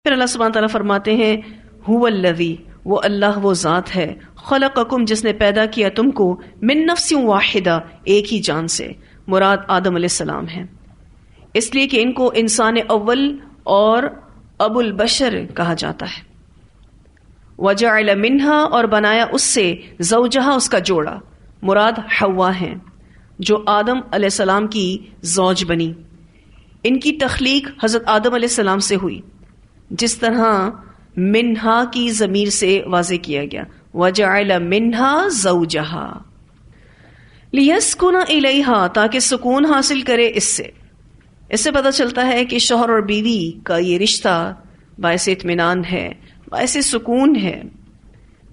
پھر اللہ سبحانہ تعالیٰ فرماتے ہیں هو الذی، وہ اللہ وہ ذات ہے، خلقکم جس نے پیدا کیا تم کو، من نفس واحدہ ایک ہی جان سے، مراد آدم علیہ السلام ہے، اس لیے کہ ان کو انسان اول اور ابو البشر کہا جاتا ہے۔ وجعل منہا، اور بنایا اس سے، زوجہا اس کا جوڑا، مراد حوا ہیں جو آدم علیہ السلام کی زوج بنی۔ ان کی تخلیق حضرت آدم علیہ السلام سے ہوئی، جس طرح منہا کی ضمیر سے واضح کیا گیا، وجعل منہا زوجہا لیسکن الیہا، تاکہ سکون حاصل کرے اس سے پتہ چلتا ہے کہ شوہر اور بیوی کا یہ رشتہ باعث اطمینان ہے، باعث سکون ہے،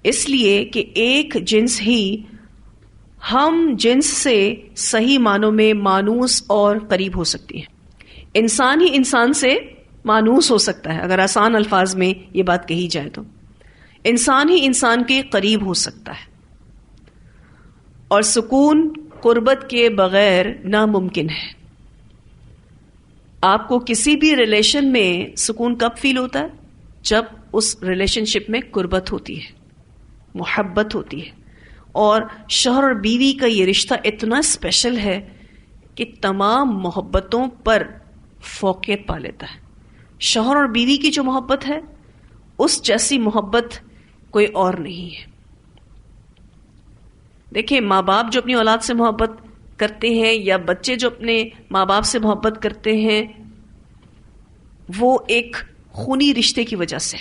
اس لیے کہ ایک جنس ہی ہم جنس سے صحیح معنوں میں مانوس اور قریب ہو سکتی ہے۔ انسان ہی انسان سے مانوس ہو سکتا ہے، اگر آسان الفاظ میں یہ بات کہی جائے تو انسان ہی انسان کے قریب ہو سکتا ہے، اور سکون قربت کے بغیر ناممکن ہے۔ آپ کو کسی بھی ریلیشن میں سکون کب فیل ہوتا ہے؟ جب اس ریلیشن شپ میں قربت ہوتی ہے، محبت ہوتی ہے، اور شوہر اور بیوی کا یہ رشتہ اتنا اسپیشل ہے کہ تمام محبتوں پر فوقیت پا لیتا ہے۔ شوہر اور بیوی کی جو محبت ہے، اس جیسی محبت کوئی اور نہیں ہے۔ دیکھیں، ماں باپ جو اپنی اولاد سے محبت کرتے ہیں، یا بچے جو اپنے ماں باپ سے محبت کرتے ہیں، وہ ایک خونی رشتے کی وجہ سے۔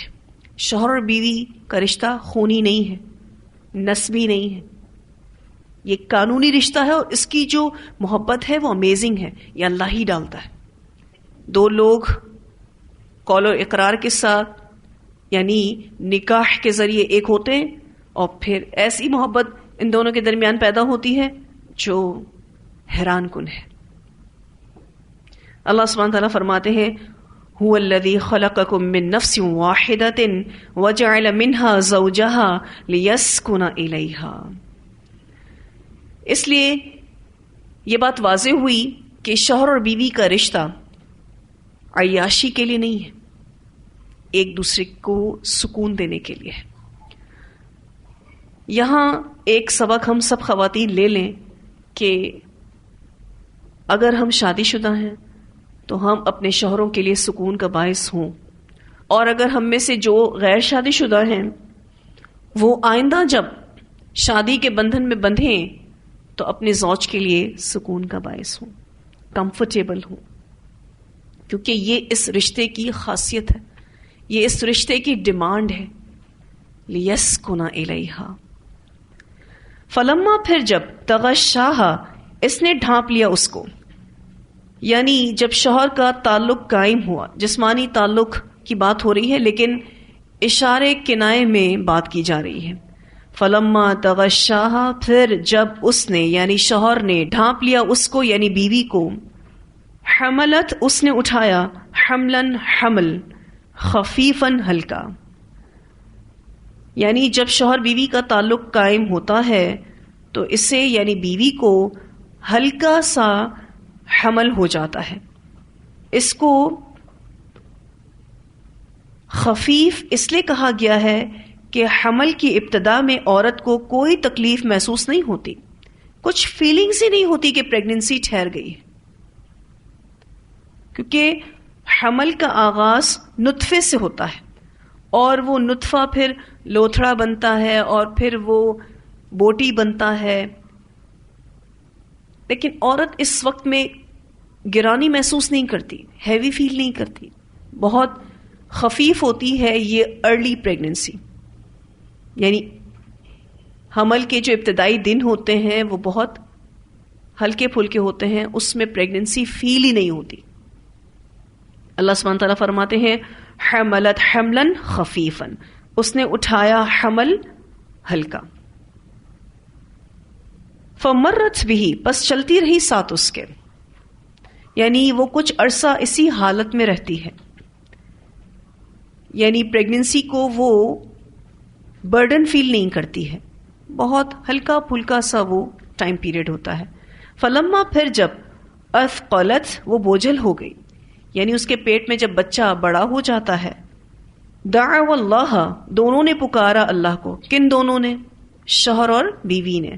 شوہر اور بیوی کا رشتہ خونی نہیں ہے، نسبی نہیں ہے، یہ قانونی رشتہ ہے، اور اس کی جو محبت ہے وہ امیزنگ ہے، یہ اللہ ہی ڈالتا ہے۔ دو لوگ قول و اقرار کے ساتھ، یعنی نکاح کے ذریعے ایک ہوتے ہیں، اور پھر ایسی محبت ان دونوں کے درمیان پیدا ہوتی ہے جو حیران کن ہے۔ اللہ سبحانہ تعالیٰ فرماتے ہیں هو الذی خلقکم من نفس واحدۃ وجعل منها زوجها لیسکن الیہا۔ اس لیے یہ بات واضح ہوئی کہ شوہر اور بیوی کا رشتہ عیاشی کے لیے نہیں ہے، ایک دوسرے کو سکون دینے کے لیے ہے۔ یہاں ایک سبق ہم سب خواتین لے لیں کہ اگر ہم شادی شدہ ہیں تو ہم اپنے شوہروں کے لیے سکون کا باعث ہوں، اور اگر ہم میں سے جو غیر شادی شدہ ہیں وہ آئندہ جب شادی کے بندھن میں بندھیں تو اپنے زوج کے لیے سکون کا باعث ہوں، کمفرٹیبل ہوں، کیونکہ یہ اس رشتے کی خاصیت ہے، یہ اس رشتے کی ڈیمانڈ ہے۔ لیسکن الیہا، فلما، پھر جب، تغشاہا، اس نے ڈھانپ لیا اس کو، یعنی جب شوہر کا تعلق قائم ہوا، جسمانی تعلق کی بات ہو رہی ہے لیکن اشارے کنائے میں بات کی جا رہی ہے۔ فلما تغشاہا، پھر جب اس نے یعنی شوہر نے ڈھانپ لیا اس کو یعنی بیوی کو، حملت، اس نے اٹھایا، حملن، حمل، خفیفن، ہلکا، یعنی جب شوہر بیوی کا تعلق قائم ہوتا ہے تو اسے یعنی بیوی کو ہلکا سا حمل ہو جاتا ہے۔ اس کو خفیف اس لیے کہا گیا ہے کہ حمل کی ابتدا میں عورت کو کوئی تکلیف محسوس نہیں ہوتی، کچھ فیلنگز ہی نہیں ہوتی کہ پریگننسی ٹھہر گئی ہے، کیونکہ حمل کا آغاز نطفے سے ہوتا ہے، اور وہ نطفہ پھر لوتھڑا بنتا ہے، اور پھر وہ بوٹی بنتا ہے، لیکن عورت اس وقت میں گرانی محسوس نہیں کرتی، ہیوی فیل نہیں کرتی، بہت خفیف ہوتی ہے یہ ارلی پریگننسی، یعنی حمل کے جو ابتدائی دن ہوتے ہیں وہ بہت ہلکے پھلکے ہوتے ہیں، اس میں پریگننسی فیل ہی نہیں ہوتی۔ اللہ سبحانہ تعالیٰ فرماتے ہیں حملت حملن خفیفن، اس نے اٹھایا حمل ہلکا، فمرت بھی، پس چلتی رہی ساتھ اس کے، یعنی وہ کچھ عرصہ اسی حالت میں رہتی ہے، یعنی پریگننسی کو وہ برڈن فیل نہیں کرتی ہے، بہت ہلکا پھلکا سا وہ ٹائم پیریڈ ہوتا ہے۔ فلما، پھر جب، اثقلت، وہ بوجھل ہو گئی، یعنی اس کے پیٹ میں جب بچہ بڑا ہو جاتا ہے دعوا اللہ، دونوں نے پکارا اللہ کو. کن دونوں نے؟ شوہر اور بیوی نے.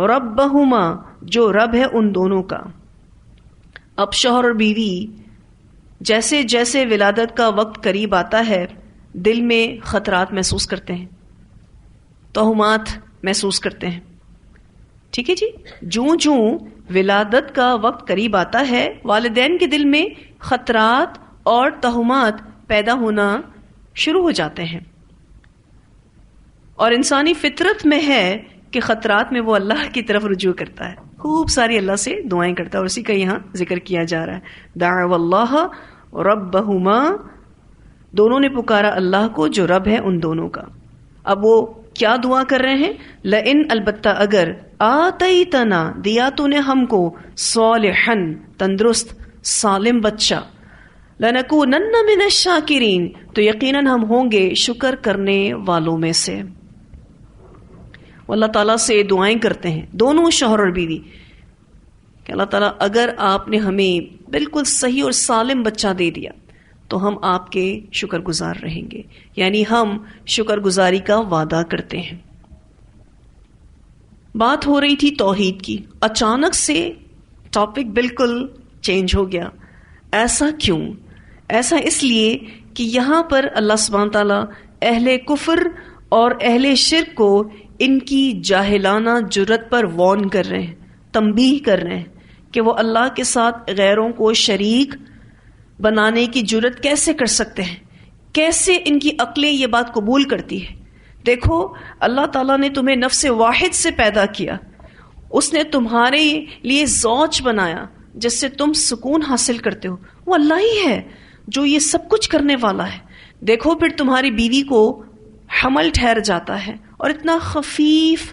ربہما، جو رب ہے ان دونوں کا. اب شوہر اور بیوی جیسے جیسے ولادت کا وقت قریب آتا ہے دل میں خطرات محسوس کرتے ہیں، توہمات محسوس کرتے ہیں. ٹھیک ہے جی. جوں جوں ولادت کا وقت قریب آتا ہے والدین کے دل میں خطرات اور توہمات پیدا ہونا شروع ہو جاتے ہیں، اور انسانی فطرت میں ہے کہ خطرات میں وہ اللہ کی طرف رجوع کرتا ہے، خوب ساری اللہ سے دعائیں کرتا ہے، اور اسی کا یہاں ذکر کیا جا رہا ہے. دعوا اللہ ربہما، دونوں نے پکارا اللہ کو جو رب ہے ان دونوں کا. اب وہ کیا دعا کر رہے ہیں؟ لئن، البتہ اگر، آتیتنا، دیا تو نے ہم کو، صالحن، تندرست سالم بچہ، لنکونن من الشاکرین، تو یقیناً ہم ہوں گے شکر کرنے والوں میں سے. وہ اللہ تعالیٰ سے دعائیں کرتے ہیں دونوں شوہر اور بیوی کہ اللہ تعالیٰ اگر آپ نے ہمیں بالکل صحیح اور سالم بچہ دے دیا تو ہم آپ کے شکر گزار رہیں گے، یعنی ہم شکر گزاری کا وعدہ کرتے ہیں. بات ہو رہی تھی توحید کی، اچانک سے ٹاپک بالکل چینج ہو گیا. ایسا کیوں؟ ایسا اس لیے کہ یہاں پر اللہ سبحانہ تعالیٰ اہل کفر اور اہل شرک کو ان کی جاہلانہ جرت پر وارن کر رہے ہیں، تنبیہ کر رہے ہیں کہ وہ اللہ کے ساتھ غیروں کو شریک بنانے کی جرت کیسے کر سکتے ہیں، کیسے ان کی عقلیں یہ بات قبول کرتی ہے. دیکھو اللہ تعالیٰ نے تمہیں نفس واحد سے پیدا کیا، اس نے تمہارے لیے زوج بنایا جس سے تم سکون حاصل کرتے ہو. وہ اللہ ہی ہے جو یہ سب کچھ کرنے والا ہے. دیکھو پھر تمہاری بیوی کو حمل ٹھہر جاتا ہے اور اتنا خفیف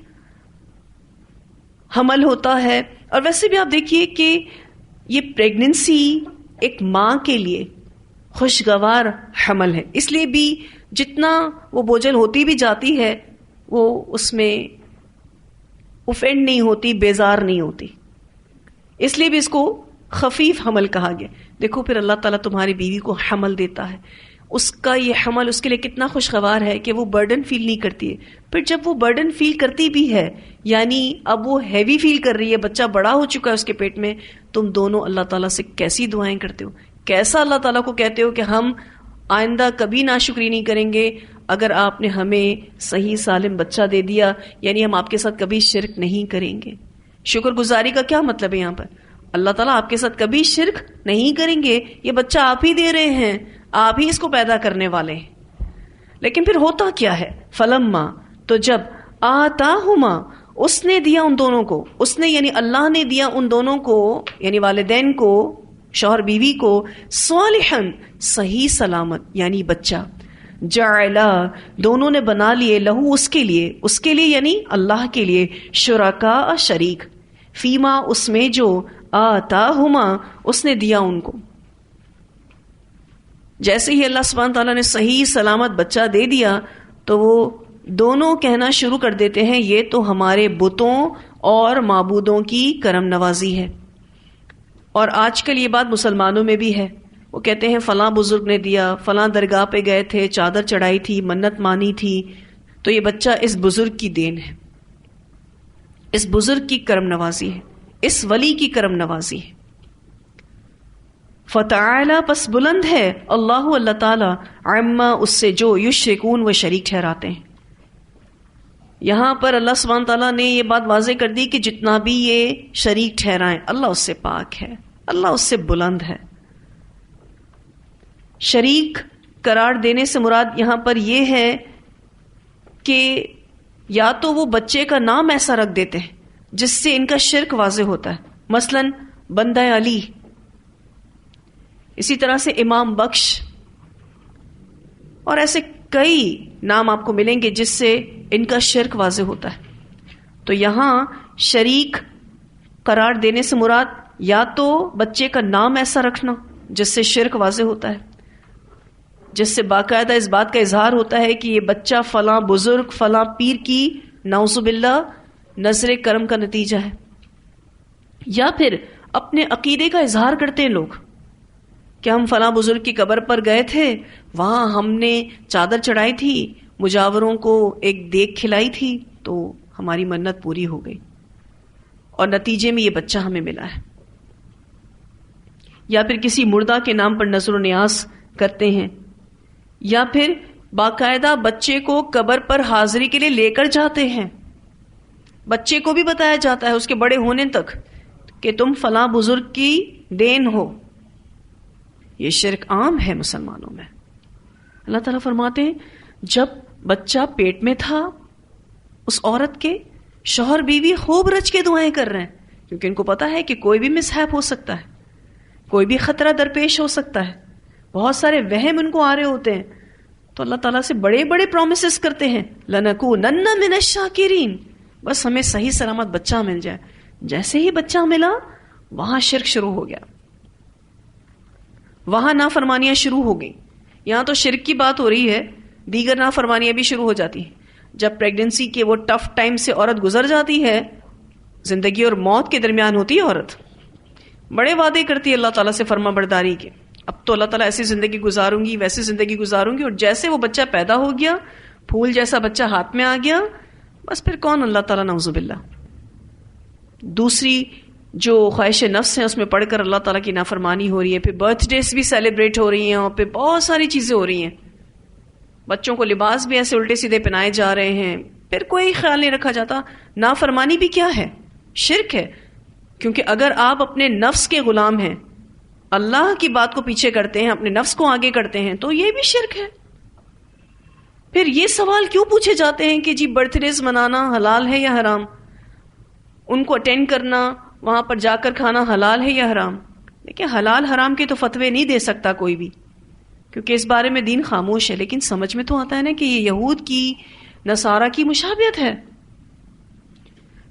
حمل ہوتا ہے. اور ویسے بھی آپ دیکھیے کہ یہ پریگننسی ایک ماں کے لیے خوشگوار حمل ہے، اس لیے بھی جتنا وہ بوجھل ہوتی بھی جاتی ہے وہ اس میں اوفینڈ نہیں ہوتی، بیزار نہیں ہوتی، اس لیے بھی اس کو خفیف حمل کہا گیا. دیکھو پھر اللہ تعالیٰ تمہاری بیوی کو حمل دیتا ہے، اس کا یہ حمل اس کے لیے کتنا خوشگوار ہے کہ وہ برڈن فیل نہیں کرتی ہے. پھر جب وہ برڈن فیل کرتی بھی ہے، یعنی اب وہ ہیوی فیل کر رہی ہے، بچہ بڑا ہو چکا ہے اس کے پیٹ میں، تم دونوں اللہ تعالیٰ سے کیسی دعائیں کرتے ہو، کیسا اللہ تعالیٰ کو کہتے ہو کہ ہم آئندہ کبھی ناشکری نہیں کریں گے اگر آپ نے ہمیں صحیح سالم بچہ دے دیا، یعنی ہم آپ کے ساتھ کبھی شرک نہیں کریں گے. شکر گزاری کا کیا مطلب ہے یہاں پر؟ اللہ تعالیٰ آپ کے ساتھ کبھی شرک نہیں کریں گے، یہ بچہ آپ ہی دے رہے ہیں، آپ ہی اس کو پیدا کرنے والے ہیں. لیکن پھر ہوتا کیا ہے؟ فلما، تو جب آتاہما، اس نے دیا ان دونوں کو، اس نے یعنی اللہ نے دیا ان دونوں کو یعنی والدین کو، شوہر بیوی کو، صالحاً، صحیح سلامت یعنی بچہ، جعلا، دونوں نے بنا لیے، لہو، اس کے لیے یعنی اللہ کے لیے، شرکاء، شریک، فیما، اس میں جو، آتاہما، اس نے دیا ان کو. جیسے ہی اللہ سبحانہ تعالیٰ نے صحیح سلامت بچہ دے دیا تو وہ دونوں کہنا شروع کر دیتے ہیں یہ تو ہمارے بتوں اور معبودوں کی کرم نوازی ہے. اور آج کل یہ بات مسلمانوں میں بھی ہے، وہ کہتے ہیں فلاں بزرگ نے دیا، فلاں درگاہ پہ گئے تھے، چادر چڑھائی تھی، منت مانی تھی، تو یہ بچہ اس بزرگ کی دین ہے، اس بزرگ کی کرم نوازی ہے، اس ولی کی کرم نوازی ہے. فتعالی، پس بلند ہے، اللہ تعالی، عما، اس سے جو، یشرکون، وہ شریک ٹھہراتے ہیں. یہاں پر اللہ سبحانہ تعالیٰ نے یہ بات واضح کر دی کہ جتنا بھی یہ شریک ٹھہرائیں اللہ اس سے پاک ہے، اللہ اس سے بلند ہے. شریک قرار دینے سے مراد یہاں پر یہ ہے کہ یا تو وہ بچے کا نام ایسا رکھ دیتے ہیں جس سے ان کا شرک واضح ہوتا ہے، مثلا بندہ علی، اسی طرح سے امام بخش، اور ایسے کئی نام آپ کو ملیں گے جس سے ان کا شرک واضح ہوتا ہے. تو یہاں شریک قرار دینے سے مراد یا تو بچے کا نام ایسا رکھنا جس سے شرک واضح ہوتا ہے، جس سے باقاعدہ اس بات کا اظہار ہوتا ہے کہ یہ بچہ فلاں بزرگ، فلاں پیر کی نعوذ باللہ نظر کرم کا نتیجہ ہے. یا پھر اپنے عقیدے کا اظہار کرتے ہیں لوگ کہ ہم فلاں بزرگ کی قبر پر گئے تھے، وہاں ہم نے چادر چڑھائی تھی، مجاوروں کو ایک دیگ کھلائی تھی، تو ہماری منت پوری ہو گئی اور نتیجے میں یہ بچہ ہمیں ملا ہے. یا پھر کسی مردہ کے نام پر نظر و نیاز کرتے ہیں، یا پھر باقاعدہ بچے کو قبر پر حاضری کے لیے لے کر جاتے ہیں. بچے کو بھی بتایا جاتا ہے اس کے بڑے ہونے تک کہ تم فلاں بزرگ کی دین ہو. یہ شرک عام ہے مسلمانوں میں. اللہ تعالیٰ فرماتے ہیں جب بچہ پیٹ میں تھا اس عورت کے، شوہر بیوی خوب رچ کے دعائیں کر رہے ہیں، کیونکہ ان کو پتا ہے کہ کوئی بھی مسہیپ ہو سکتا ہے، کوئی بھی خطرہ درپیش ہو سکتا ہے، بہت سارے وہم ان کو آ رہے ہوتے ہیں. تو اللہ تعالیٰ سے بڑے بڑے پرومسز کرتے ہیں، لَنَكُونَنَّ مِنَ الشَّاكِرِينَ، بس ہمیں صحیح سلامت بچہ مل جائے. جیسے ہی بچہ ملا وہاں شرک شروع ہو گیا، وہاں نافرمانیاں شروع ہو گئی. یہاں تو شرک کی بات ہو رہی ہے، دیگر نافرمانیاں بھی شروع ہو جاتی ہیں. جب پریگننسی کے وہ ٹف ٹائم سے عورت گزر جاتی ہے، زندگی اور موت کے درمیان ہوتی ہے عورت، بڑے وعدے کرتی ہے اللہ تعالیٰ سے فرما برداری کے، اب تو اللہ تعالیٰ ایسی زندگی گزاروں گی، ویسی زندگی گزاروں گی. اور جیسے وہ بچہ پیدا ہو گیا، پھول جیسا بچہ ہاتھ میں آ گیا، بس پھر کون اللہ تعالیٰ نعوذ باللہ. دوسری جو خواہش نفس ہے اس میں پڑھ کر اللہ تعالیٰ کی نافرمانی ہو رہی ہے. پھر برتھ ڈیز بھی سیلیبریٹ ہو رہی ہیں، اور پھر بہت ساری چیزیں ہو رہی ہیں. بچوں کو لباس بھی ایسے الٹے سیدھے پہنائے جا رہے ہیں، پھر کوئی خیال نہیں رکھا جاتا. نافرمانی بھی کیا ہے؟ شرک ہے. کیونکہ اگر آپ اپنے نفس کے غلام ہیں، اللہ کی بات کو پیچھے کرتے ہیں، اپنے نفس کو آگے کرتے ہیں، تو یہ بھی شرک ہے. پھر یہ سوال کیوں پوچھے جاتے ہیں کہ جی برتھ ڈیز منانا حلال ہے یا حرام؟ ان کو اٹینڈ کرنا، وہاں پر جا کر کھانا حلال ہے یا حرام؟ دیکھیں حلال حرام کے تو فتوے نہیں دے سکتا کوئی بھی، کیونکہ اس بارے میں دین خاموش ہے. لیکن سمجھ میں تو آتا ہے نا کہ یہ یہود کی، نصارہ کی مشابہت ہے.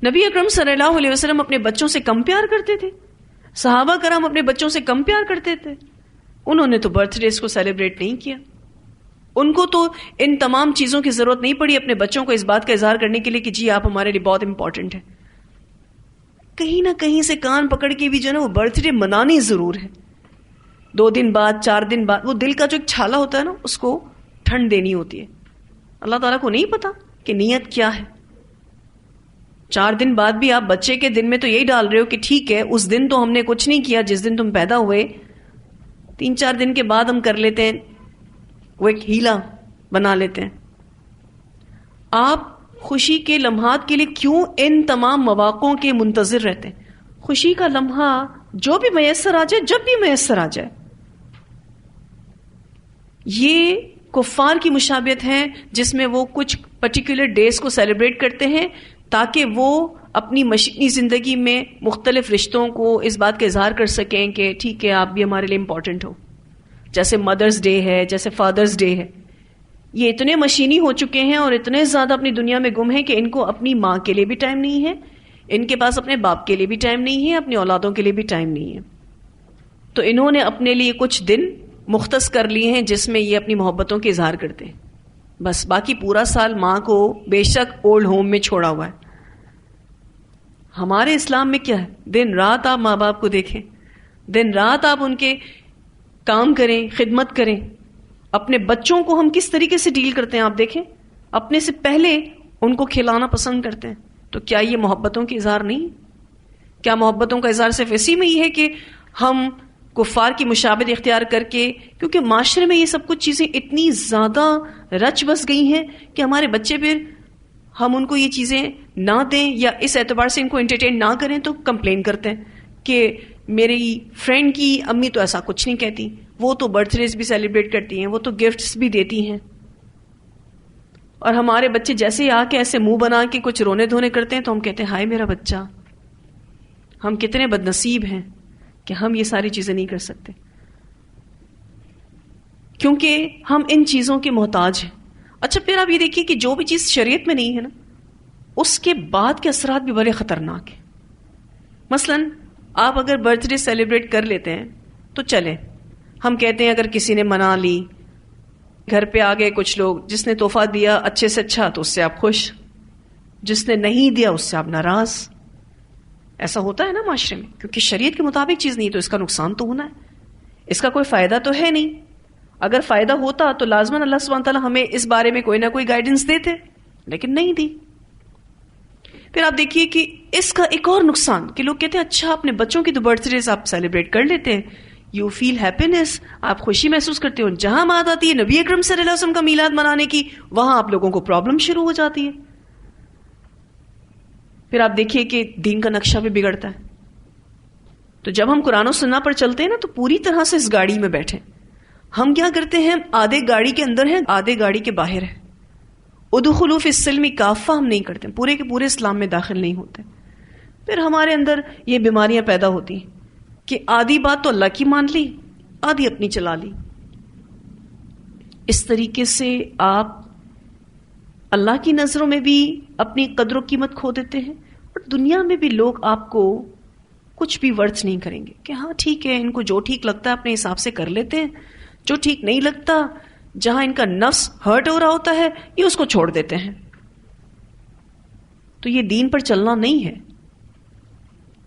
نبی اکرم صلی اللہ علیہ وسلم اپنے بچوں سے کم پیار کرتے تھے، صحابہ کرام اپنے بچوں سے کم پیار کرتے تھے. انہوں نے تو برتھ ڈیز کو سیلیبریٹ نہیں کیا. ان کو تو ان تمام چیزوں کی ضرورت نہیں پڑی اپنے بچوں کو اس بات کا اظہار کرنے کے لیے کہ جی آپ ہمارے لیے بہت امپورٹنٹ ہیں. کہیں نہ کہیں سے کان پکڑ کے بھی جو ہے نا وہ برتھ ڈے منانی ضرور ہے. 2 دن بعد، 4 دن بعد، وہ دل کا جو ایک چھالا ہوتا ہے نا اس کو ٹھنڈ دینی ہوتی ہے. اللہ تعالیٰ کو نہیں پتا کہ نیت کیا ہے. 4 دن بعد بھی آپ بچے کے دن میں تو یہی ڈال رہے ہو کہ ٹھیک ہے اس دن تو ہم نے کچھ نہیں کیا جس دن تم پیدا ہوئے، 3-4 دن کے بعد ہم کر لیتے ہیں، وہ ایک ہیلا بنا لیتے ہیں. آپ خوشی کے لمحات کے لیے کیوں ان تمام مواقعوں کے منتظر رہتے ہیں؟ خوشی کا لمحہ جو بھی میسر آ جائے، جب بھی میسر آ جائے. یہ کفار کی مشابہت ہے جس میں وہ کچھ پرٹیکولر ڈیز کو سیلیبریٹ کرتے ہیں تاکہ وہ اپنی مشینی زندگی میں مختلف رشتوں کو اس بات کا اظہار کر سکیں کہ ٹھیک ہے آپ بھی ہمارے لیے امپورٹنٹ ہو. جیسے مدرز ڈے ہے، جیسے فادرز ڈے ہے. یہ اتنے مشینی ہو چکے ہیں اور اتنے زیادہ اپنی دنیا میں گم ہیں کہ ان کو اپنی ماں کے لیے بھی ٹائم نہیں ہے، ان کے پاس اپنے باپ کے لیے بھی ٹائم نہیں ہے، اپنی اولادوں کے لیے بھی ٹائم نہیں ہے. تو انہوں نے اپنے لیے کچھ دن مختص کر لیے ہیں جس میں یہ اپنی محبتوں کے اظہار کرتے ہیں. بس باقی پورا سال ماں کو بے شک اولڈ ہوم میں چھوڑا ہوا ہے. ہمارے اسلام میں کیا ہے؟ دن رات آپ ماں باپ کو دیکھیں، دن رات آپ ان کے کام کریں، خدمت کریں. اپنے بچوں کو ہم کس طریقے سے ڈیل کرتے ہیں آپ دیکھیں. اپنے سے پہلے ان کو کھلانا پسند کرتے ہیں. تو کیا یہ محبتوں کا اظہار نہیں؟ کیا محبتوں کا اظہار صرف اسی میں ہی ہے کہ ہم کفار کی مشابہت اختیار کر کے، کیونکہ معاشرے میں یہ سب کچھ چیزیں اتنی زیادہ رچ بس گئی ہیں کہ ہمارے بچے پھر ہم ان کو یہ چیزیں نہ دیں یا اس اعتبار سے ان کو انٹرٹین نہ کریں تو کمپلین کرتے ہیں کہ میری فرینڈ کی امی تو ایسا کچھ نہیں کہتی، وہ تو برتھ ڈیز بھی سیلیبریٹ کرتی ہیں، وہ تو گفٹس بھی دیتی ہیں. اور ہمارے بچے جیسے ہی آ کے ایسے منہ بنا کے کچھ رونے دھونے کرتے ہیں تو ہم کہتے ہیں ہائے میرا بچہ، ہم کتنے بد نصیب ہیں کہ ہم یہ ساری چیزیں نہیں کر سکتے، کیونکہ ہم ان چیزوں کے محتاج ہیں. اچھا پھر آپ یہ دیکھیے کہ جو بھی چیز شریعت میں نہیں ہے نا اس کے بعد کے اثرات بھی بڑے خطرناک ہیں. مثلاً آپ اگر برتھ ڈے سیلیبریٹ کر لیتے ہیں تو چلے، ہم کہتے ہیں اگر کسی نے منا لی، گھر پہ آ گئے کچھ لوگ، جس نے تحفہ دیا اچھے سے اچھا تو اس سے آپ خوش، جس نے نہیں دیا اس سے آپ ناراض. ایسا ہوتا ہے نا معاشرے میں، کیونکہ شریعت کے مطابق چیز نہیں تو اس کا نقصان تو ہونا ہے. اس کا کوئی فائدہ تو ہے نہیں. اگر فائدہ ہوتا تو لازماً اللہ سبحانہ تعالیٰ ہمیں اس بارے میں کوئی نہ کوئی گائیڈنس دیتے، لیکن نہیں دی. پھر آپ دیکھیے کہ اس کا ایک اور نقصان کہ لوگ کہتے ہیں اچھا اپنے بچوں کی تو برتھ ڈیز آپ سیلیبریٹ کر لیتے ہیں، یو فیل ہیپینس، آپ خوشی محسوس کرتے ہو. جہاں بات آتی ہے نبی اکرم صلی اللہ علیہ وسلم کا میلاد منانے کی، وہاں آپ لوگوں کو پرابلم شروع ہو جاتی ہے. پھر آپ دیکھیے کہ دین کا نقشہ بھی بگڑتا ہے. تو جب ہم قرآن و سنت پر چلتے ہیں نا تو پوری طرح سے اس گاڑی میں بیٹھے. ہم کیا کرتے ہیں، آدھے گاڑی کے اندر ہیں، آدھے گاڑی کے باہر ہیں. ادخلوا فی السلم کافہ ہم نہیں کرتے، پورے کے پورے اسلام میں داخل نہیں ہوتے. پھر ہمارے اندر یہ بیماریاں پیدا ہوتی ہیں کہ آدھی بات تو اللہ کی مان لی، آدھی اپنی چلا لی. اس طریقے سے آپ اللہ کی نظروں میں بھی اپنی قدر و قیمت کھو دیتے ہیں، اور دنیا میں بھی لوگ آپ کو کچھ بھی ورتھ نہیں کریں گے کہ ہاں ٹھیک ہے، ان کو جو ٹھیک لگتا ہے اپنے حساب سے کر لیتے ہیں، جو ٹھیک نہیں لگتا، جہاں ان کا نفس ہرٹ ہو رہا ہوتا ہے، یہ اس کو چھوڑ دیتے ہیں. تو یہ دین پر چلنا نہیں ہے.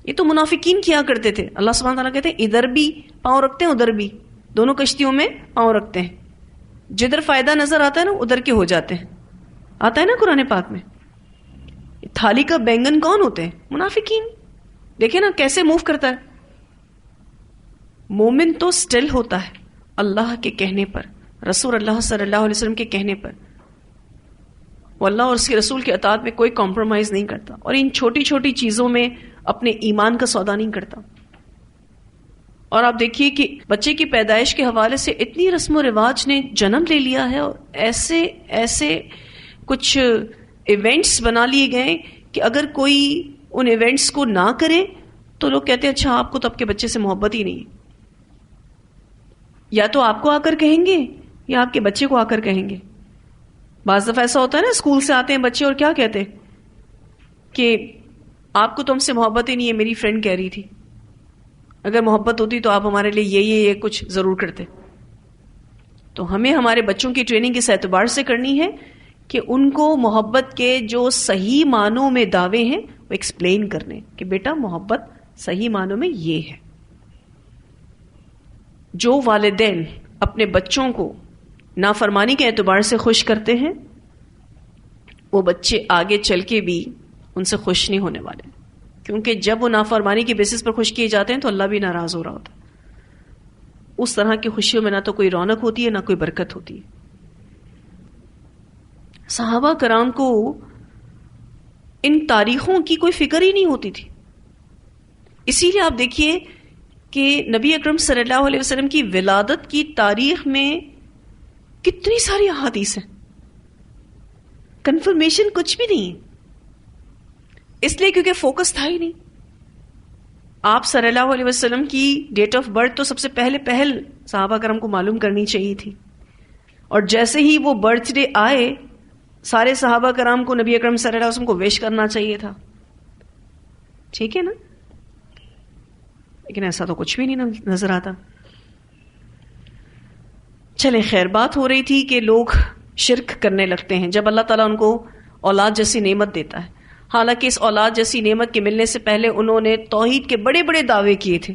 یہ تو منافقین کیا کرتے تھے. اللہ سبحانہ تعالیٰ کہتے ہیں ادھر بھی پاؤں رکھتے ہیں ادھر بھی، دونوں کشتیوں میں پاؤں رکھتے ہیں. جدھر فائدہ نظر آتا ہے نا ادھر کے ہو جاتے ہیں. آتا ہے نا قرآن پاک میں. تھالی کا بینگن کون ہوتے ہیں؟ منافقین. دیکھیں نا کیسے موو کرتا ہے. مومن تو سٹل ہوتا ہے اللہ کے کہنے پر، رسول اللہ صلی اللہ علیہ وسلم کے کہنے پر. وہ اللہ اور اس کے رسول کے اطاعت میں کوئی کمپرومائز نہیں کرتا، اور ان چھوٹی چھوٹی چیزوں میں اپنے ایمان کا سودا نہیں کرتا. اور آپ دیکھیے کہ بچے کی پیدائش کے حوالے سے اتنی رسم و رواج نے جنم لے لیا ہے، اور ایسے ایسے کچھ ایونٹس بنا لیے گئے کہ اگر کوئی ان ایونٹس کو نہ کرے تو لوگ کہتے ہیں اچھا آپ کو تو آپ کے بچے سے محبت ہی نہیں ہے. یا تو آپ کو آ کر کہیں گے یا آپ کے بچے کو آ کر کہیں گے. بعض دفعہ ایسا ہوتا ہے نا، اسکول سے آتے ہیں بچے اور کیا کہتے ہیں کہ آپ کو تو ہم سے محبت ہی نہیں ہے، میری فرینڈ کہہ رہی تھی اگر محبت ہوتی تو آپ ہمارے لیے یہ کچھ ضرور کرتے. تو ہمیں ہمارے بچوں کی ٹریننگ اس اعتبار سے کرنی ہے کہ ان کو محبت کے جو صحیح معنوں میں دعوے ہیں وہ ایکسپلین کرنے کہ بیٹا محبت صحیح معنوں میں یہ ہے. جو والدین اپنے بچوں کو نافرمانی کے اعتبار سے خوش کرتے ہیں، وہ بچے آگے چل کے بھی ان سے خوش نہیں ہونے والے، کیونکہ جب وہ نافرمانی کے بیسس پر خوش کیے جاتے ہیں تو اللہ بھی ناراض ہو رہا ہوتا ہے. اس طرح کی خوشیوں میں نہ تو کوئی رونق ہوتی ہے نہ کوئی برکت ہوتی ہے. صحابہ کرام کو ان تاریخوں کی کوئی فکر ہی نہیں ہوتی تھی. اسی لیے آپ دیکھیے کہ نبی اکرم صلی اللہ علیہ وسلم کی ولادت کی تاریخ میں کتنی ساری احادیث ہیں، کنفرمیشن کچھ بھی نہیں. اس لیے کیونکہ فوکس تھا ہی نہیں. آپ صلی اللہ علیہ وسلم کی ڈیٹ آف برتھ تو سب سے پہل صحابہ کرام کو معلوم کرنی چاہیے تھی، اور جیسے ہی وہ برتھ ڈے آئے سارے صحابہ کرام کو نبی اکرم صلی اللہ علیہ وسلم کو وش کرنا چاہیے تھا. ٹھیک ہے نا؟ لیکن ایسا تو کچھ بھی نہیں نظر آتا. چلے خیر، بات ہو رہی تھی کہ لوگ شرک کرنے لگتے ہیں جب اللہ تعالیٰ ان کو اولاد جیسی نعمت دیتا ہے. حالانکہ اس اولاد جیسی نعمت کے ملنے سے پہلے انہوں نے توحید کے بڑے بڑے دعوے کیے تھے،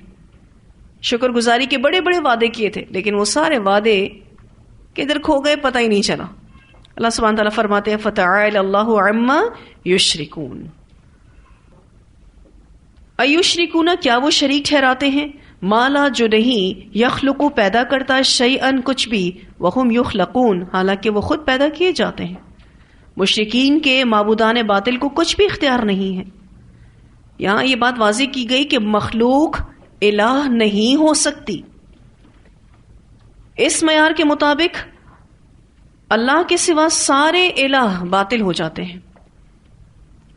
شکر گزاری کے بڑے بڑے وعدے کیے تھے، لیکن وہ سارے وعدے کدھر کھو گئے پتہ ہی نہیں چلا. اللہ سبحانہ تعالیٰ فرماتے ہیں فَتَعَالَى اللَّهُ عَمَّا يُشْرِكُونَ. ایشرکون، کیا وہ شریک ٹھہراتے ہیں، مالا جو نہیں، یخلق پیدا کرتا، شیئن کچھ بھی، وہم یخلقون حالانکہ وہ خود پیدا کیے جاتے ہیں. مشرکین کے معبودان باطل کو کچھ بھی اختیار نہیں ہے. یہاں یہ بات واضح کی گئی کہ مخلوق الہ نہیں ہو سکتی. اس معیار کے مطابق اللہ کے سوا سارے الہ باطل ہو جاتے ہیں.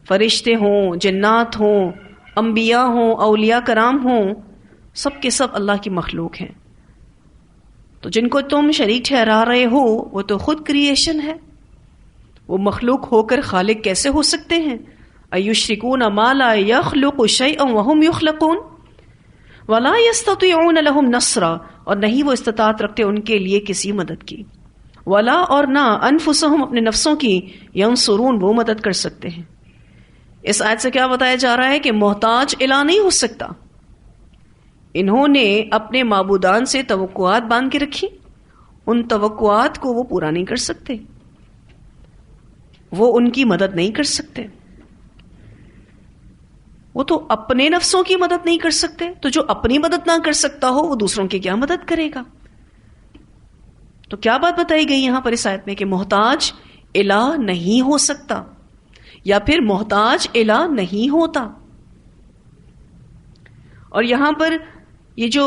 فرشتے ہوں، جنات ہوں، انبیاء ہوں، اولیاء کرام ہوں، سب کے سب اللہ کی مخلوق ہیں. تو جن کو تم شریک ٹھہرا رہے ہو وہ تو خود کریشن ہے، وہ مخلوق ہو کر خالق کیسے ہو سکتے ہیں؟ ایشرکون ما لا یخلق شیئا وهم یخلقون ولا یستطیعون لهم نصرا، اور نہیں وہ استطاعت رکھتے ان کے لیے کسی مدد کی. ولا، اور نہ، انفسہم اپنے نفسوں کی، ینصرون وہ مدد کر سکتے ہیں. اس آیت سے کیا بتایا جا رہا ہے کہ محتاج الہ نہیں ہو سکتا. انہوں نے اپنے معبودان سے توقعات باندھ کے رکھی، ان توقعات کو وہ پورا نہیں کر سکتے، وہ ان کی مدد نہیں کر سکتے. وہ تو اپنے نفسوں کی مدد نہیں کر سکتے، تو جو اپنی مدد نہ کر سکتا ہو وہ دوسروں کی کیا مدد کرے گا؟ تو کیا بات بتائی گئی یہاں پر اس آیت میں کہ محتاج الہ نہیں ہو سکتا، یا پھر محتاج الہ نہیں ہوتا. اور یہاں پر یہ جو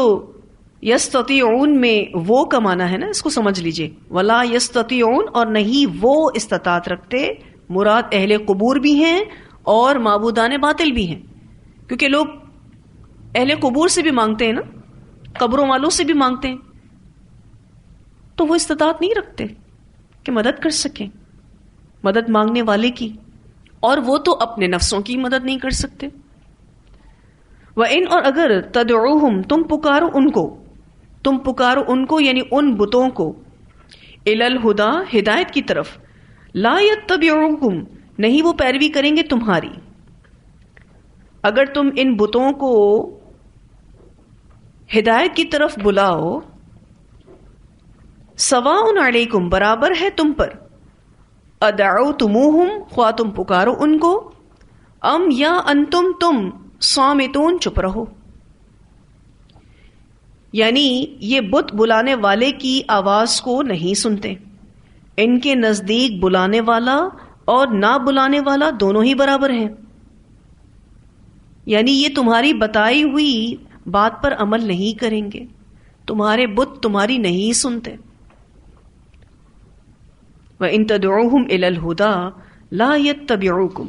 یستطیعون میں وہ کا معنی ہے نا، اس کو سمجھ لیجئے. ولا یستطیعون، اور نہیں وہ استطاعت رکھتے، مراد اہل قبور بھی ہیں اور معبودان باطل بھی ہیں. کیونکہ لوگ اہل قبور سے بھی مانگتے ہیں نا، قبروں والوں سے بھی مانگتے ہیں، تو وہ استطاعت نہیں رکھتے کہ مدد کر سکیں مدد مانگنے والے کی، اور وہ تو اپنے نفسوں کی مدد نہیں کر سکتے. وَإِنْ، اور اگر تدعوہم، تم پکارو ان کو یعنی ان بتوں کو، الی الہدی، ہدایت کی طرف، لا یتبعوکم، نہیں وہ پیروی کریں گے تمہاری. اگر تم ان بتوں کو ہدایت کی طرف بلاؤ، سواء علیکم، برابر ہے تم پر، ادعوتموہم، خواہ تم پکارو ان کو، ام یا انتم، تم صامتون، چپ رہو. یعنی یہ بت بلانے والے کی آواز کو نہیں سنتے، ان کے نزدیک بلانے والا اور نہ بلانے والا دونوں ہی برابر ہیں. یعنی یہ تمہاری بتائی ہوئی بات پر عمل نہیں کریں گے، تمہارے بت تمہاری نہیں سنتے. وَإِن تَدْعُوهُمْ إِلَى الْهُدَى لَا يَتَّبِعُوكُمْ.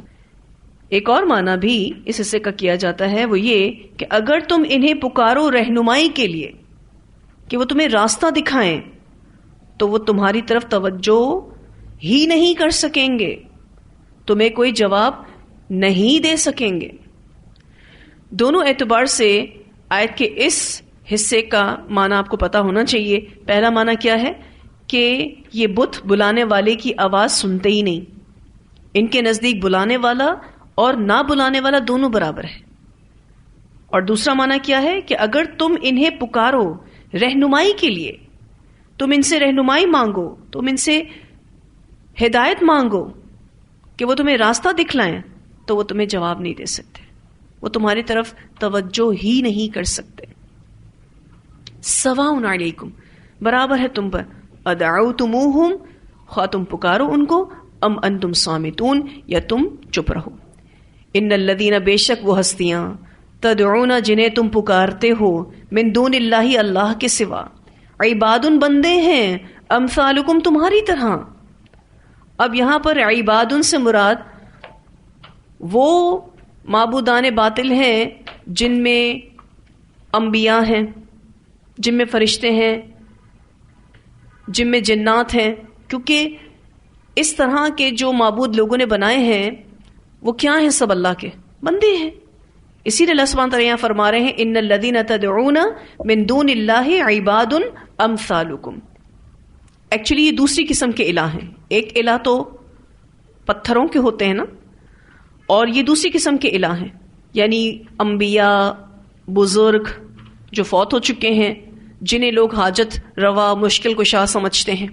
ایک اور معنی بھی اس حصے کا کیا جاتا ہے، وہ یہ کہ اگر تم انہیں پکارو رہنمائی کے لیے کہ وہ تمہیں راستہ دکھائیں، تو وہ تمہاری طرف توجہ ہی نہیں کر سکیں گے، تمہیں کوئی جواب نہیں دے سکیں گے. دونوں اعتبار سے آیت کے اس حصے کا معنی آپ کو پتا ہونا چاہیے. پہلا معنی کیا ہے کہ یہ بت بلانے والے کی آواز سنتے ہی نہیں، ان کے نزدیک بلانے والا اور نہ بلانے والا دونوں برابر ہے. اور دوسرا معنی کیا ہے کہ اگر تم انہیں پکارو رہنمائی کے لیے، تم ان سے رہنمائی مانگو، تم ان سے ہدایت مانگو کہ وہ تمہیں راستہ دکھلائیں، تو وہ تمہیں جواب نہیں دے سکتے، وہ تمہاری طرف توجہ ہی نہیں کر سکتے. سواء علیکم، برابر ہے تم پر، ادعوتموہم، خواہ تم پکارو ان کو، ام انتم صامتون، یا تم چپ رہو. ان الذین، بے شک وہ ہستیاں، تدعون، جنہیں تم پکارتے ہو، من دون اللہ، اللہ کے سوا، عباد، بندے ہیں، امثالکم، تمہاری طرح. اب یہاں پر عباد سے مراد وہ معبودان باطل ہیں جن میں انبیاء ہیں، جن میں فرشتے ہیں، جن میں جنات ہیں. کیونکہ اس طرح کے جو معبود لوگوں نے بنائے ہیں وہ کیا ہیں؟ سب اللہ کے بندے ہیں. اسی لیے اللہ سبحانہ تعالیٰ یہاں فرما رہے ہیں ان الذین تدعون من دون اللہ عباد امثالکم. ایکچولی یہ دوسری قسم کے الہ ہیں. ایک الہ تو پتھروں کے ہوتے ہیں نا، اور یہ دوسری قسم کے الہ ہیں، یعنی انبیاء، بزرگ جو فوت ہو چکے ہیں، جنہیں لوگ حاجت روا، مشکل کشا سمجھتے ہیں.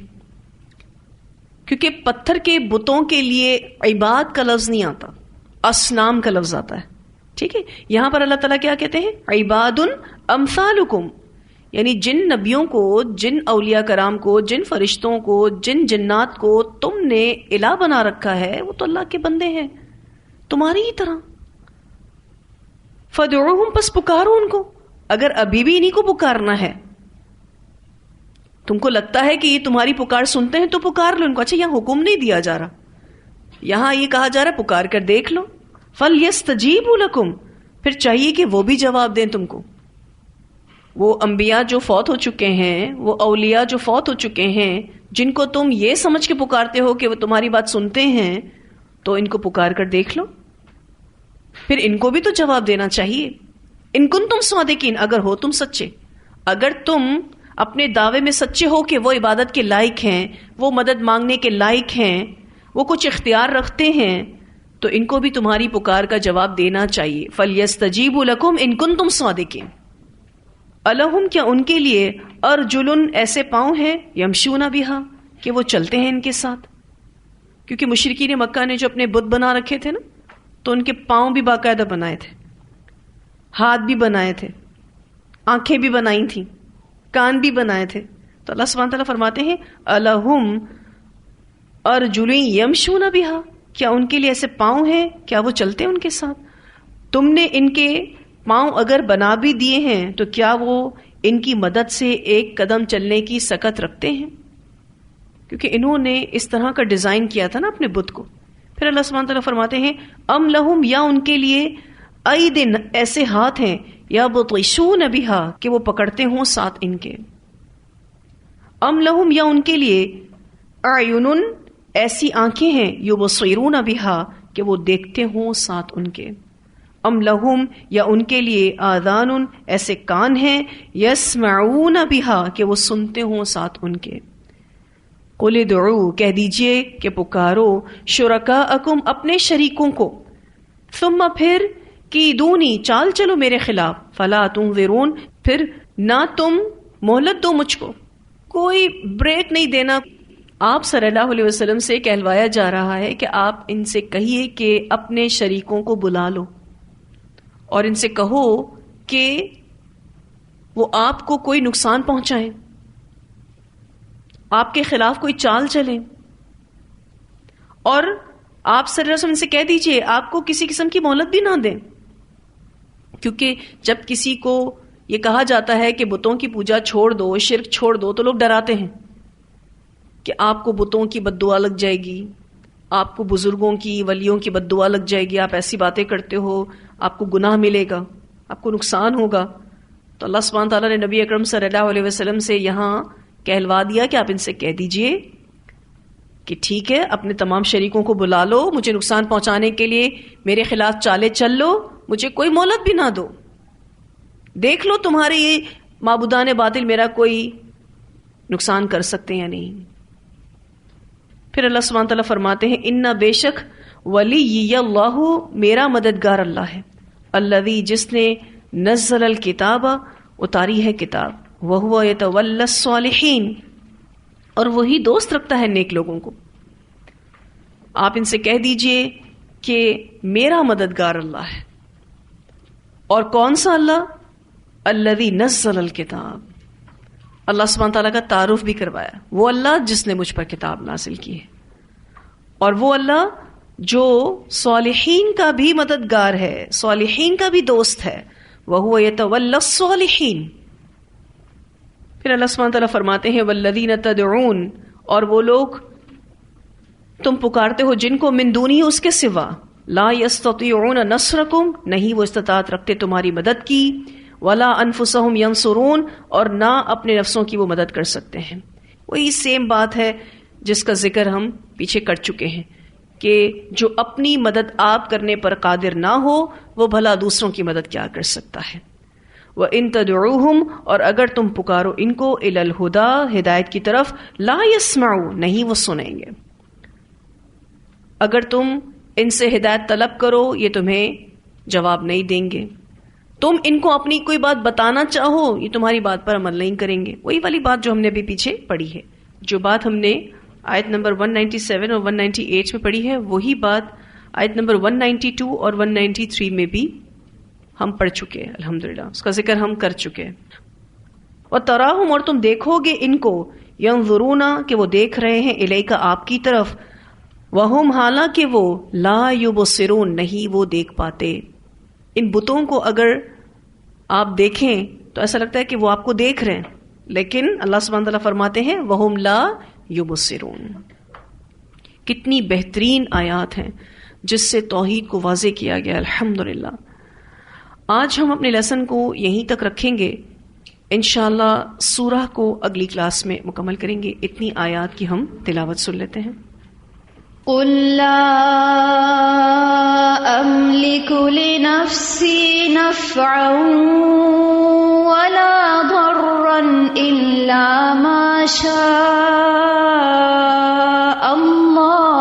کیونکہ پتھر کے بتوں کے لیے عباد کا لفظ نہیں آتا، اصنام کا لفظ آتا ہے. ٹھیک ہے، یہاں پر اللہ تعالیٰ کیا کہتے ہیں؟ عباد امثالکم، یعنی جن نبیوں کو، جن اولیاء کرام کو، جن فرشتوں کو، جن جنات کو تم نے الہ بنا رکھا ہے، وہ تو اللہ کے بندے ہیں تمہاری ہی طرح. فدعوہم، پس پکارو ان کو. اگر ابھی بھی انہیں کو پکارنا ہے، تم کو لگتا ہے کہ یہ تمہاری پکار سنتے ہیں، تو پکار لو ان کو. اچھا، یہاں حکم نہیں دیا جا رہا، یہاں یہ کہا جا رہا ہے پکار کر دیکھ لو. فَلْيَسْتَجِيبُوا لَكُمْ، پھر چاہیے کہ وہ بھی جواب دیں تم کو. وہ انبیاء جو فوت ہو چکے ہیں، وہ اولیاء جو فوت ہو چکے ہیں، جن کو تم یہ سمجھ کے پکارتے ہو کہ وہ تمہاری بات سنتے ہیں، تو ان کو پکار کر دیکھ لو. پھر ان کو بھی تو جواب دینا چاہیے. ان کنتم صادقین، اگر ہو تم سچے، اگر تم اپنے دعوے میں سچے ہو کہ وہ عبادت کے لائق ہیں، وہ مدد مانگنے کے لائق ہیں، وہ کچھ اختیار رکھتے ہیں، تو ان کو بھی تمہاری پکار کا جواب دینا چاہیے. فَلْيَسْتَجِيبُوا لَكُمْ إِن كُنتُمْ صَادِقِينَ. الہم کیا ان کے لیے ارجلن ایسے پاؤں ہیں یمشون بہا کہ وہ چلتے ہیں ان کے ساتھ. کیونکہ مشرکین مکہ نے جو اپنے بت بنا رکھے تھے نا تو ان کے پاؤں بھی باقاعدہ بنائے تھے, ہاتھ بھی بنائے تھے, آنکھیں بھی بنائی تھیں, کان بھی بنائے تھے. تو اللہ سبحانہ تعالیٰ فرماتے ہیں الہم ارجل یمشون بہا, کیا ان کے لیے ایسے پاؤں ہیں, کیا وہ چلتے ہیں ان کے ساتھ. تم نے ان کے پاؤں اگر بنا بھی دیے ہیں تو کیا وہ ان کی مدد سے ایک قدم چلنے کی سکت رکھتے ہیں, کیونکہ انہوں نے اس طرح کا ڈیزائن کیا تھا نا اپنے بت کو. پھر اللہ سبحانہ تعالیٰ فرماتے ہیں ام لہم, یا ان کے لیے ایدن ایسے ہاتھ ہیں یبطشون بہا کہ وہ پکڑتے ہوں ساتھ ان کے. ام لہم, یا ان کے لیے اعین ایسی آنکھیں ہیں یبصرون بہا کہ وہ دیکھتے ہوں ساتھ ان کے. ام لہم, یا ان کے لیے آذان ایسے کان ہیں یسمعون بہا کہ وہ سنتے ہوں ساتھ ان کے. قل ادعوا, کہہ دیجئے کہ پکارو شرکاءکم اپنے شریکوں کو, ثم پھر کیدونی چال چلو میرے خلاف, فلا تنظرون پھر نہ تم مہلت دو مجھ کو, کوئی بریک نہیں دینا. آپ صلی اللہ علیہ وسلم سے کہلوایا جا رہا ہے کہ آپ ان سے کہیے کہ اپنے شریکوں کو بلا لو اور ان سے کہو کہ وہ آپ کو کوئی نقصان پہنچائیں, آپ کے خلاف کوئی چال چلیں, اور آپ صلی اللہ علیہ وسلم سے کہہ دیجئے آپ کو کسی قسم کی مہلت بھی نہ دیں. کیونکہ جب کسی کو یہ کہا جاتا ہے کہ بتوں کی پوجا چھوڑ دو, شرک چھوڑ دو, تو لوگ ڈراتے ہیں کہ آپ کو بتوں کی بد دعا لگ جائے گی, آپ کو بزرگوں کی ولیوں کی بد دعا لگ جائے گی, آپ ایسی باتیں کرتے ہو, آپ کو گناہ ملے گا, آپ کو نقصان ہوگا. تو اللہ سبحانہ تعالیٰ نے نبی اکرم صلی اللہ علیہ وسلم سے یہاں کہلوا دیا کہ آپ ان سے کہہ دیجئے کہ ٹھیک ہے اپنے تمام شریکوں کو بلا لو, مجھے نقصان پہنچانے کے لیے میرے خلاف چالے چل لو, مجھے کوئی مہلت بھی نہ دو, دیکھ لو تمہارے یہ معبودان باطل میرا کوئی نقصان کر سکتے یا نہیں. پھر اللہ سبحانہ تعالیٰ فرماتے ہیں اِنَّ بے شک ولی اللہ, میرا مددگار اللہ ہے, الذی جس نے نزل الکتاب اتاری ہے کتاب, وَهُوَ يَتَوَلَّى الصَّالِحِينَ اور وہی دوست رکھتا ہے نیک لوگوں کو. آپ ان سے کہہ دیجئے کہ میرا مددگار اللہ ہے. اور کون سا اللہ؟ الذی نزل الکتاب, اللہ سبحانہ تعالیٰ کا تعارف بھی کروایا, وہ اللہ جس نے مجھ پر کتاب نازل کی ہے, اور وہ اللہ جو صالحین کا بھی مددگار ہے, صالحین کا بھی دوست ہے, وَهُوَ يَتَوَلَّى الصَّالِحِينَ. پھر اللہ سبحانہ تعالیٰ فرماتے ہیں وَالَّذِينَ تَدْعُونَ اور وہ لوگ تم پکارتے ہو جن کو من دونی اس کے سوا, لا يستطيعون نصركم نہیں وہ استطاعت رکھتے تمہاری مدد کی, ولا انفسهم ينصرون اور نہ اپنے نفسوں کی وہ مدد کر سکتے ہیں. وہی سیم بات ہے جس کا ذکر ہم پیچھے کر چکے ہیں کہ جو اپنی مدد آپ کرنے پر قادر نہ ہو وہ بھلا دوسروں کی مدد کیا کر سکتا ہے. وَإِن تَدْعُوهُمْ اور اگر تم پکارو ان کو إِلَى الْهُدَى ہدایت کی طرف, لا يسمعوا نہیں وہ سنیں گے. اگر تم ان سے ہدایت طلب کرو یہ تمہیں جواب نہیں دیں گے, تم ان کو اپنی کوئی بات بتانا چاہو یہ تمہاری بات پر عمل نہیں کریں گے. وہی والی بات جو ہم نے ابھی پیچھے پڑھی ہے, جو بات ہم نے آیت نمبر 197 اور 198 میں پڑھی ہے, وہی بات آیت نمبر 192 اور 193 میں بھی ہم پڑھ چکے ہیں. الحمدللہ اس کا ذکر ہم کر چکے ہیں. وَتَرَاهُمْ اور تم دیکھو گے ان کو, يَنظُرُونَ کہ وہ دیکھ رہے ہیں, الیک آپ کی طرف, وَهُمْ حالانکہ وہ لا يُبْصِرُونَ نہیں وہ دیکھ پاتے. ان بتوں کو اگر آپ دیکھیں تو ایسا لگتا ہے کہ وہ آپ کو دیکھ رہے ہیں, لیکن اللہ سبحانہ تعالیٰ فرماتے ہیں وَهُمْ لَا يُبْصِرُونَ. کتنی بہترین آیات ہیں جس سے توحید کو واضح کیا گیا. الحمدللہ آج ہم اپنے لیسن کو یہیں تک رکھیں گے, انشاءاللہ سورہ کو اگلی کلاس میں مکمل کریں گے. اتنی آیات کی ہم تلاوت سن لیتے ہیں. قل لا أملك لنفسي نفعا ولا ضرا إلا ما شاء الله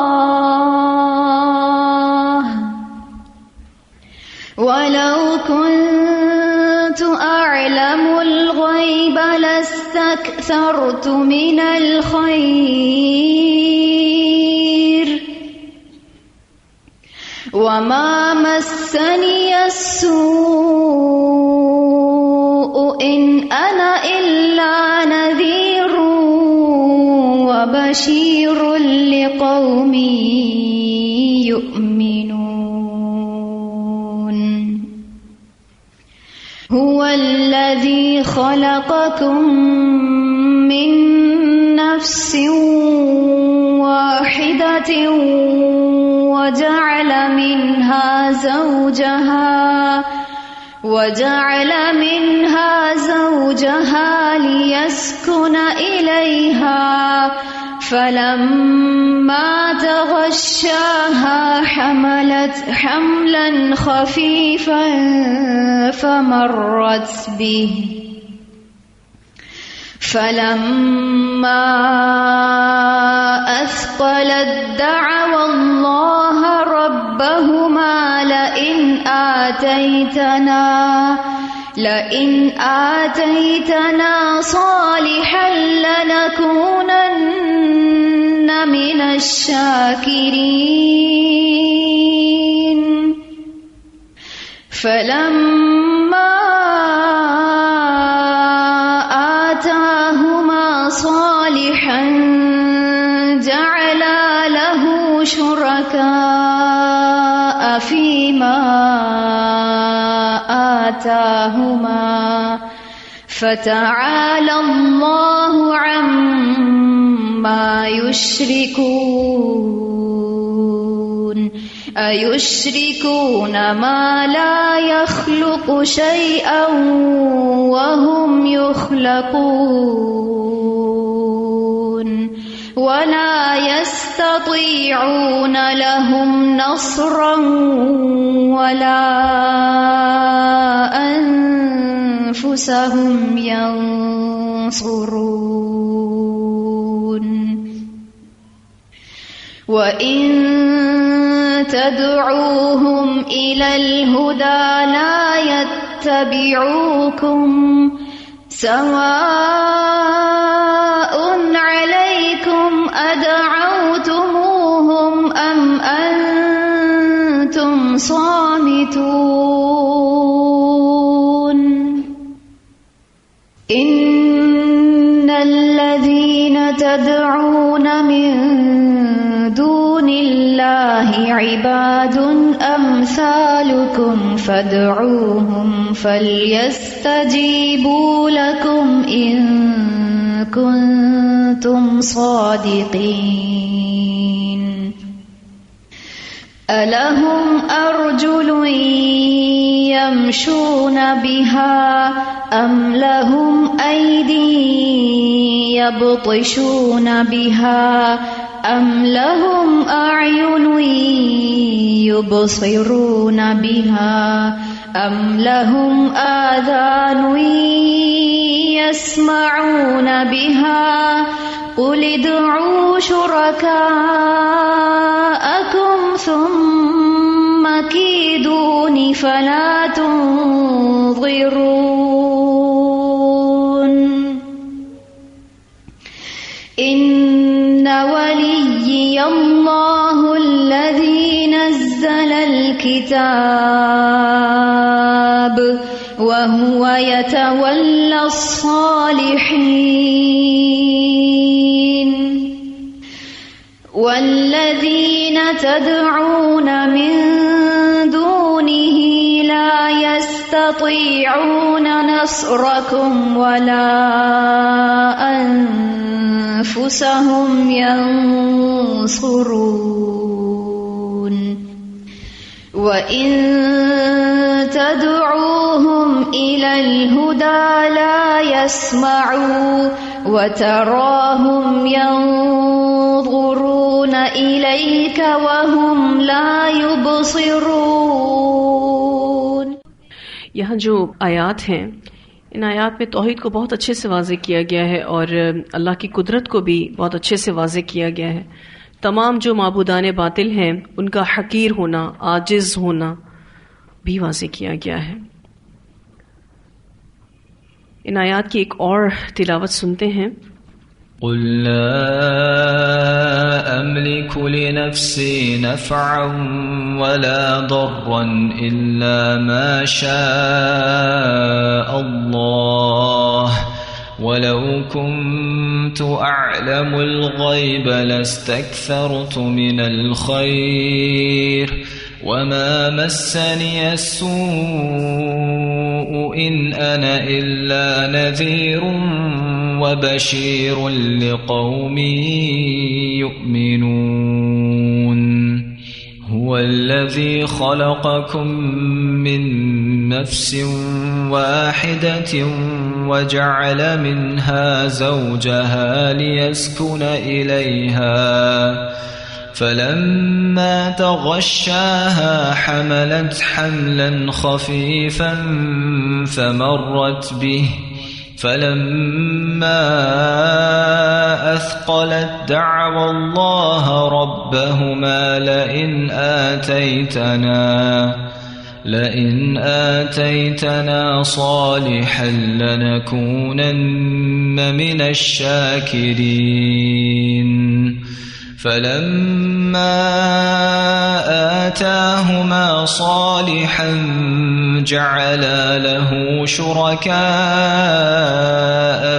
ولو كنت أعلم أعلم الغيب لاستكثرت من الخير وما مسني السوء إن أنا إلا نذير وبشير لقوم يؤمنون هو الذي خلقكم من نفس واحدة وجعل منها زوجها ليسكن إليها فلما تغشاها حملت حملا خفيفا فمرت به فلما أثقلت دعوا الله ربهما لئن آتيتنا صالحا لنكونن من الشاكرين فلما آتاهما صالحا جعلا له شركاء فيما آتاهما فتعالى الله عما يشركون أيشركون ما لا يخلق شيئا وهم يخلقون ولا يستطيعون لهم نصرا ولا أنفسهم ينصرون وإن تدعوهم إلى الهدى لا يتبعوكم سواء عليكم أدعوتموهم أم أنتم صامتون إن الذين تدعون من دون الله عباد أمثالكم فادعوهم فليستجيبوا لكم إن كنتم صادقين ألهم أرجل يمشون بها أم لهم أيدي يبطشون بها أم لهم أعين يبصرون بها أم لهم آذان يسمعون بها قل ادعوا شركاءكم ثم كيدون فلا تنظرون إن وليي الله الذي نزل الكتاب وهو يتولى الصالحين والذين تدعون من دونه لا يستطيعون نصركم ولا أنفسهم ينصرون وإن تدعوهم إلى الهدى لا يسمعوا وتراهم ينظرون إليك وهم لا يبصرون. یہاں جو آیات ہیں ان آیات میں توحید کو بہت اچھے سے واضح کیا گیا ہے اور اللہ کی قدرت کو بھی بہت اچھے سے واضح کیا گیا ہے. تمام جو معبودان باطل ہیں ان کا حقیر ہونا، عاجز ہونا بھی واضح کیا گیا ہے. ان آیات کی ایک اور تلاوت سنتے ہیں. قل لا أملك لنفسي نفعا ولا ضرا إلا ما شاء الله ولو كنت أعلم الغيب لاستكثرت من الخير وما مسني السوء إن أنا إلا نذير وبشير لقوم يؤمنون. هو الذي خلقكم من نفس واحدة وجعل منها زوجها ليسكن إليها فلما تغشاها حملت حملا خفيفا فمرت به فلما أثقلت دعوا الله ربهما لئن آتيتنا صالحا لنكونن من الشاكرين. فلما آتاهما صالحا جعلا له شركاء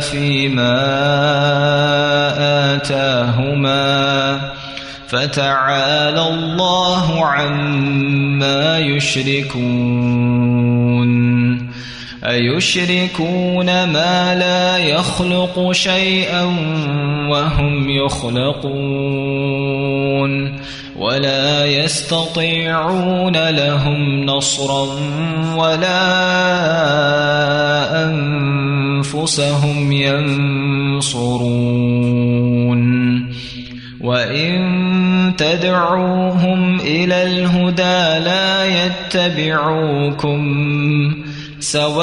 فيما آتاهما فتعالى الله عما يشركون. أيشركون ما لا يخلق شيئا وهم يخلقون ولا يستطيعون لهم نصرا ولا أنفسهم ينصرون. وإن تدعوهم إلى الهدى لا يتبعوكم سواء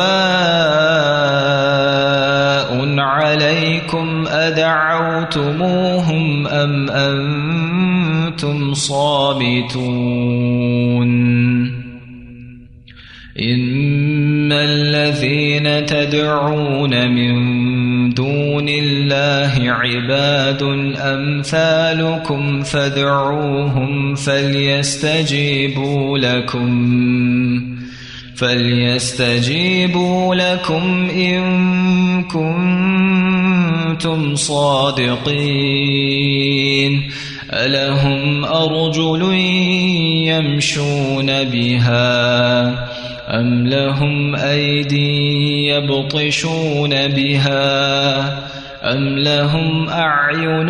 عليكم أدعوتموهم أم أنتم صامتون. إن الذين تدعون من دون الله عباد أمثالكم فادعوهم فليستجيبوا لكم إن كنتم صادقين. ألهم أرجل يمشون بها أم لهم أيدي يبطشون بها أم لهم أعين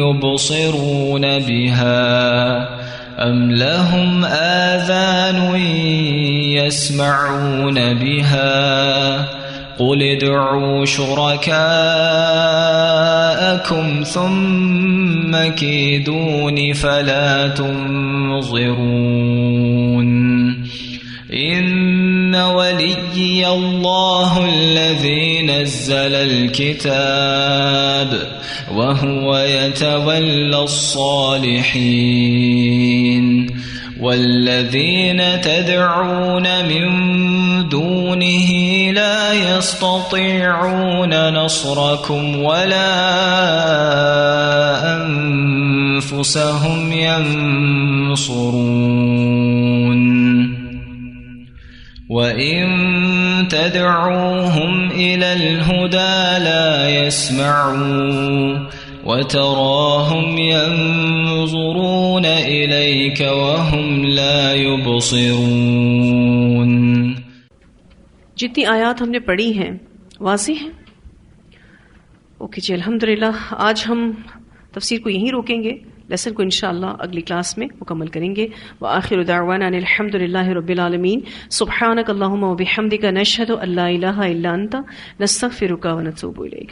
يبصرون بها أم لهم آذان يسمعون بها قل ادعوا شركاءكم ثم كيدون فلا تنظرون. إن وليي الله الذي نزل الكتاب وهو يتولى الصالحين. والذين تدعون من دونه لا يستطيعون نصركم ولا أنفسهم ينصرون. وإن تدعوهم إلى الهدى لا يسمعوا وتراهم ينظرون إليك وهم لا يبصرون. جتنی آیات ہم نے پڑھی ہیں واضح ہیں؟ اوکے جی، الحمدللہ. آج ہم تفسیر کو یہیں روکیں گے، لیسن کو انشاءاللہ اگلی کلاس میں مکمل کریں گے. وآخر دعوانا ان الحمدللہ رب العالمین. سبحانک اللہم وبحمدک نشہد ان لا الہ الا انت نستغفرک ونتوب الیک.